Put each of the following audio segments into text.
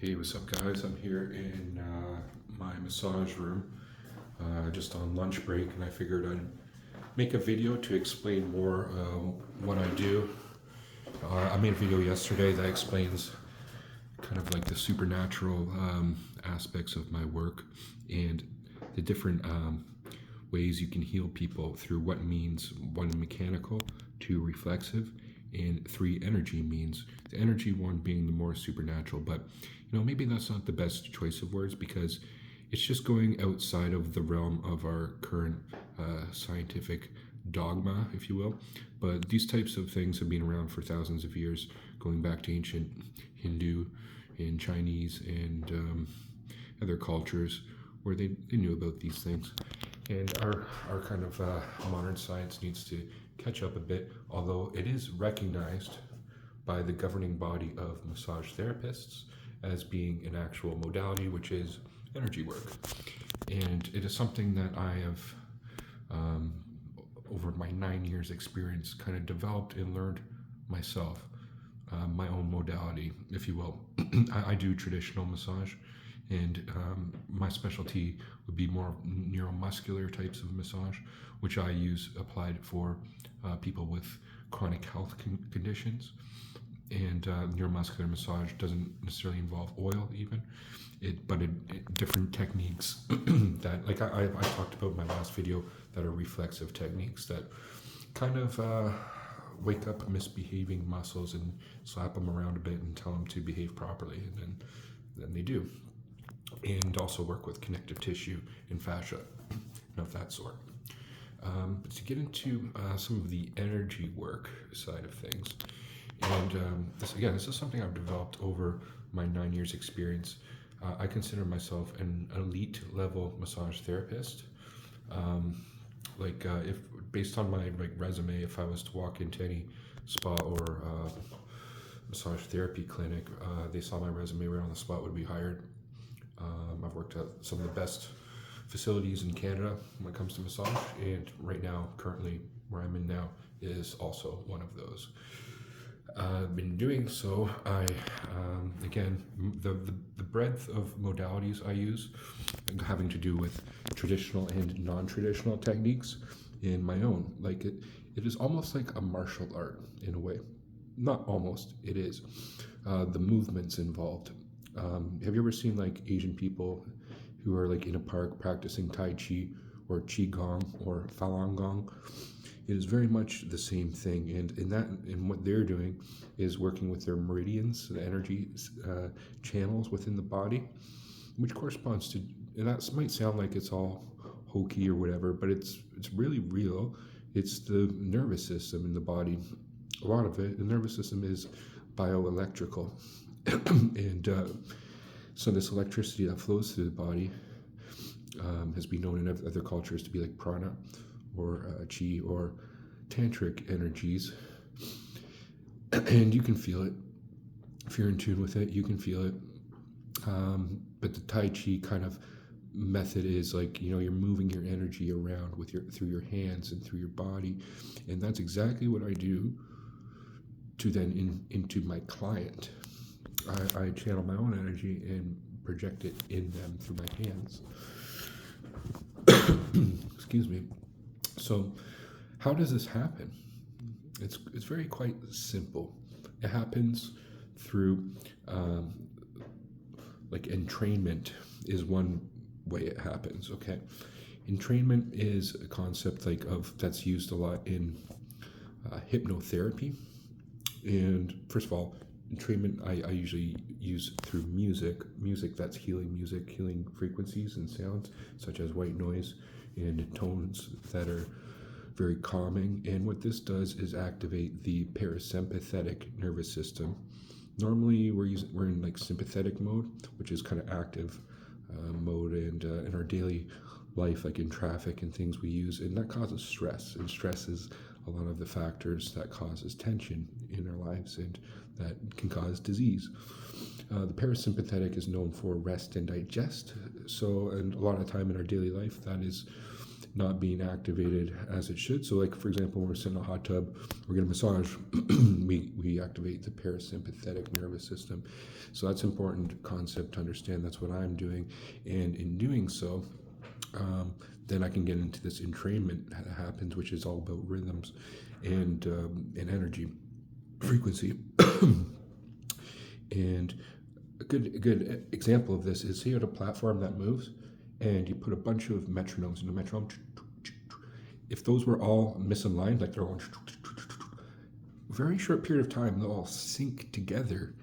Hey, what's up, guys? I'm here in my massage room, just on lunch break, and I figured I'd make a video to explain more what I do. I made a video yesterday that explains kind of like the supernatural aspects of my work and the different ways you can heal people through what means one mechanical, two reflexive, and three energy means. The energy one being the more supernatural, but maybe that's not the best choice of words because it's just going outside of the realm of our current scientific dogma, if you will. But these types of things have been around for thousands of years, going back to ancient Hindu and Chinese and other cultures where they knew about these things. And our kind of modern science needs to catch up a bit, although it is recognized by the governing body of massage therapists as being an actual modality, which is energy work. And it is something that I have, over my 9 years experience, kind of developed and learned myself, my own modality, if you will. I do traditional massage, and my specialty would be more neuromuscular types of massage, which I use applied for people with chronic health conditions. And neuromuscular massage doesn't necessarily involve oil, even, but different techniques that, like I talked about in my last video, that are reflexive techniques that kind of wake up misbehaving muscles and slap them around a bit and tell them to behave properly, and then they do. And also work with connective tissue and fascia, of that sort. But to get into some of the energy work side of things, and this is something I've developed over my 9 years experience. I consider myself an elite level massage therapist. If based on my resume, if I was to walk into any spa or massage therapy clinic, they saw my resume right on the spot, would be hired. I've worked at some of the best facilities in Canada when it comes to massage, and right now, currently, where I'm in now, is also one of those. I've been doing so. Again, the breadth of modalities I use, having to do with traditional and non-traditional techniques, in my own. It is almost like a martial art in a way. Not almost, it is. The movements involved. Have you ever seen Asian people who are in a park practicing Tai Chi or Qigong or Falun Gong? It is very much the same thing, and what they're doing is working with their meridians, the energy channels within the body, which corresponds to. And that might sound like it's all hokey or whatever, but it's really real. It's the nervous system in the body. A lot of it, the nervous system is bioelectrical, and so this electricity that flows through the body has been known in other cultures to be like prana or chi or tantric energies, and you can feel it if you're in tune with it. You can feel it, but the Tai Chi kind of method is you're moving your energy around through your hands and through your body, and that's exactly what I do to then into my client. I channel my own energy and project it in them through my hands. Excuse me. So, how does this happen? It's very quite simple. It happens through entrainment is one way it happens. Okay, entrainment is a concept that's used a lot in hypnotherapy. And first of all, entrainment I usually use through music that's healing frequencies and sounds such as white noise and tones that are very calming. And what this does is activate the parasympathetic nervous system. Normally we're in sympathetic mode, which is kind of active mode, and in our daily life, like in traffic and things we use, and that causes stress. And stress is a lot of the factors that causes tension in our lives, and that can cause disease. The parasympathetic is known for rest and digest. So, and a lot of time in our daily life, that is not being activated as it should. So, like for example, when we're sitting in a hot tub, we're going to massage, we activate the parasympathetic nervous system. So that's an important concept to understand. That's what I'm doing, and in doing so, then I can get into this entrainment that happens, which is all about rhythms and energy, frequency. And a good example of this is, say you had a platform that moves, and you put a bunch of metronomes in a metronome. If those were all misaligned, like they're all very short period of time, they'll all sync together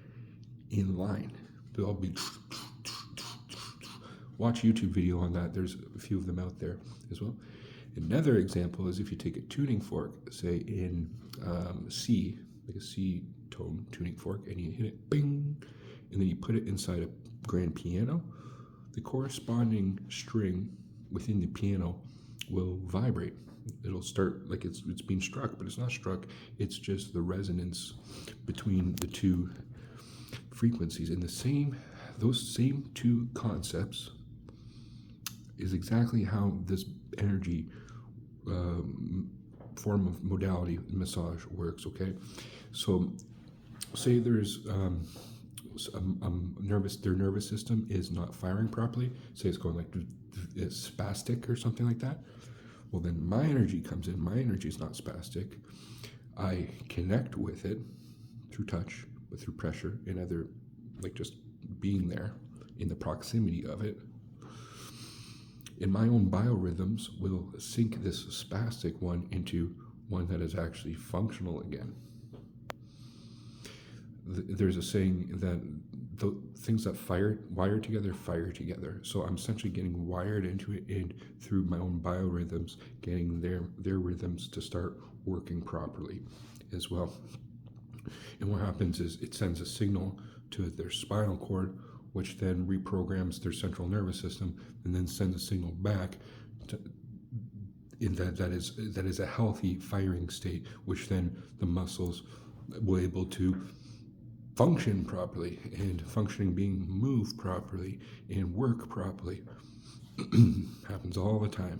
in line. They'll all be. Watch a YouTube video on that. There's a few of them out there as well. Another example is if you take a tuning fork, say in C, like a C tone tuning fork, and you hit it, bing, and then you put it inside a grand piano, the corresponding string within the piano will vibrate. It'll start like it's being struck, but it's not struck. It's just the resonance between the two frequencies. And those same two concepts is exactly how this energy form of modality massage works. Okay, so say there's their nervous system is not firing properly. Say it's going like it's spastic or something like that. Well, then my energy comes in. My energy is not spastic. I connect with it through touch, but through pressure and other, like just being there in the proximity of it. And my own biorhythms will sync this spastic one into one that is actually functional again. There's a saying that the things that wire together, fire together. So I'm essentially getting wired into it, and through my own biorhythms, getting their rhythms to start working properly as well. And what happens is it sends a signal to their spinal cord, which then reprograms their central nervous system, and then sends a signal back to, that is a healthy firing state, which then the muscles will able to function properly, and functioning being moved properly and work properly. Happens all the time.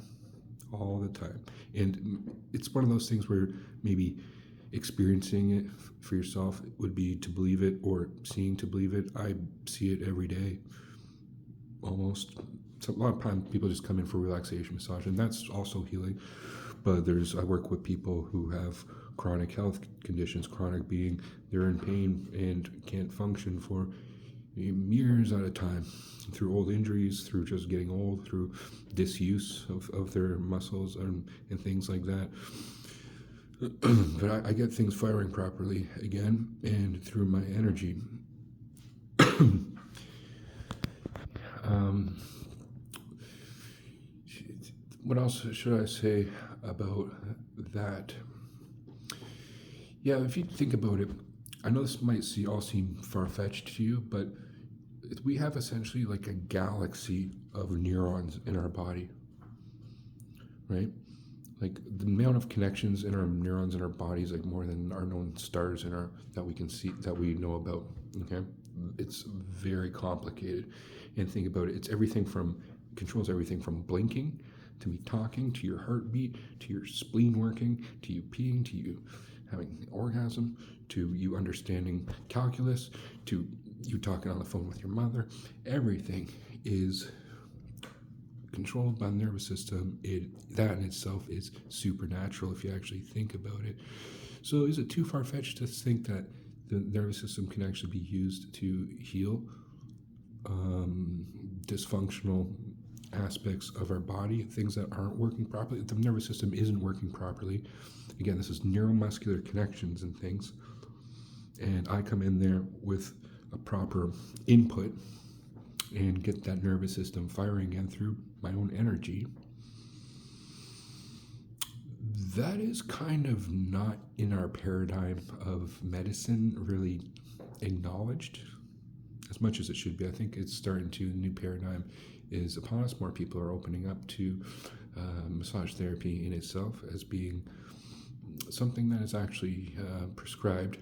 And it's one of those things where maybe experiencing it for yourself would be to believe it, or seeing to believe it. I see it every day, almost. So a lot of times people just come in for relaxation massage, and that's also healing. But I work with people who have chronic health conditions. Chronic being they're in pain and can't function for years at a time, through old injuries, through just getting old, through disuse of their muscles and things like that. But I get things firing properly again, and through my energy. What else should I say about that? Yeah, if you think about it, I know this might all seem far-fetched to you, but we have essentially like a galaxy of neurons in our body, right? Like the amount of connections in our neurons in our bodies, like more than our known stars that we can see, that we know about. Okay, it's very complicated. And think about it, controls everything from blinking to me talking, to your heartbeat, to your spleen working, to you peeing, to you having an orgasm, to you understanding calculus, to you talking on the phone with your mother. Everything is controlled by the nervous system. That in itself is supernatural if you actually think about it. So is it too far-fetched to think that the nervous system can actually be used to heal dysfunctional aspects of our body, things that aren't working properly? The nervous system isn't working properly. Again, this is neuromuscular connections and things. And I come in there with a proper input and get that nervous system firing again through my own energy. That is kind of not in our paradigm of medicine really acknowledged as much as it should be. I think it's starting to, the new paradigm is upon us. More people are opening up to massage therapy in itself as being something that is actually prescribed.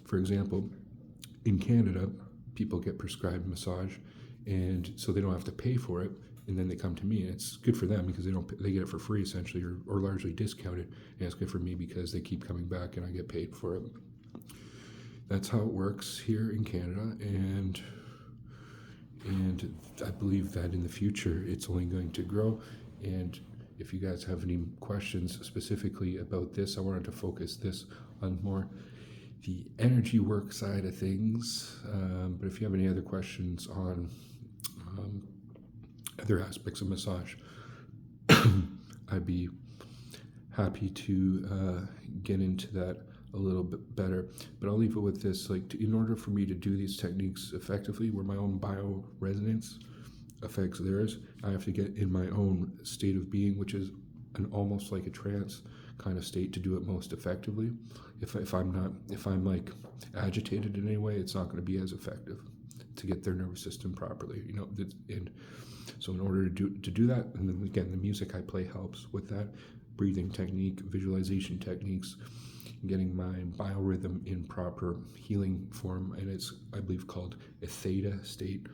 For example, in Canada, people get prescribed massage, and so they don't have to pay for it, and then they come to me, and it's good for them because they get it for free essentially, or largely discounted, and it's good for me because they keep coming back and I get paid for it. That's how it works here in Canada, and I believe that in the future it's only going to grow. And if you guys have any questions specifically about this, I wanted to focus this on more the energy work side of things. But if you have any other questions on other aspects of massage, I'd be happy to get into that a little bit better. But I'll leave it with this: like, in order for me to do these techniques effectively, where my own bioresonance affects theirs, I have to get in my own state of being, which is an almost like a trance kind of state, to do it most effectively. If I'm like agitated in any way, it's not going to be as effective to get their nervous system properly, and so in order to do that, and then again, the music I play helps with that. Breathing technique, visualization techniques, getting my biorhythm in proper healing form, and it's, I believe, called a theta state.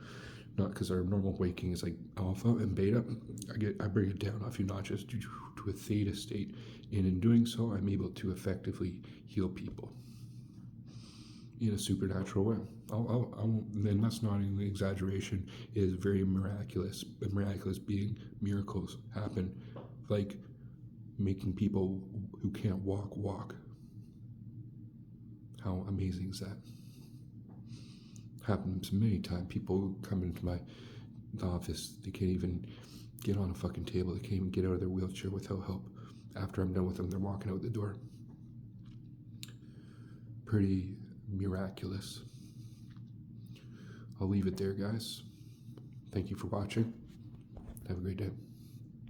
Not because our normal waking is like alpha and beta. I bring it down a few notches to a theta state, and in doing so, I'm able to effectively heal people in a supernatural way. And that's not an exaggeration. It is very miraculous. Miraculous being miracles happen, like making people who can't walk. How amazing is that? Happens many times. People come into my office, they can't even get on a fucking table. They can't even get out of their wheelchair without help. After I'm done with them, they're walking out the door. Pretty miraculous. I'll leave it there, guys. Thank you for watching. Have a great day.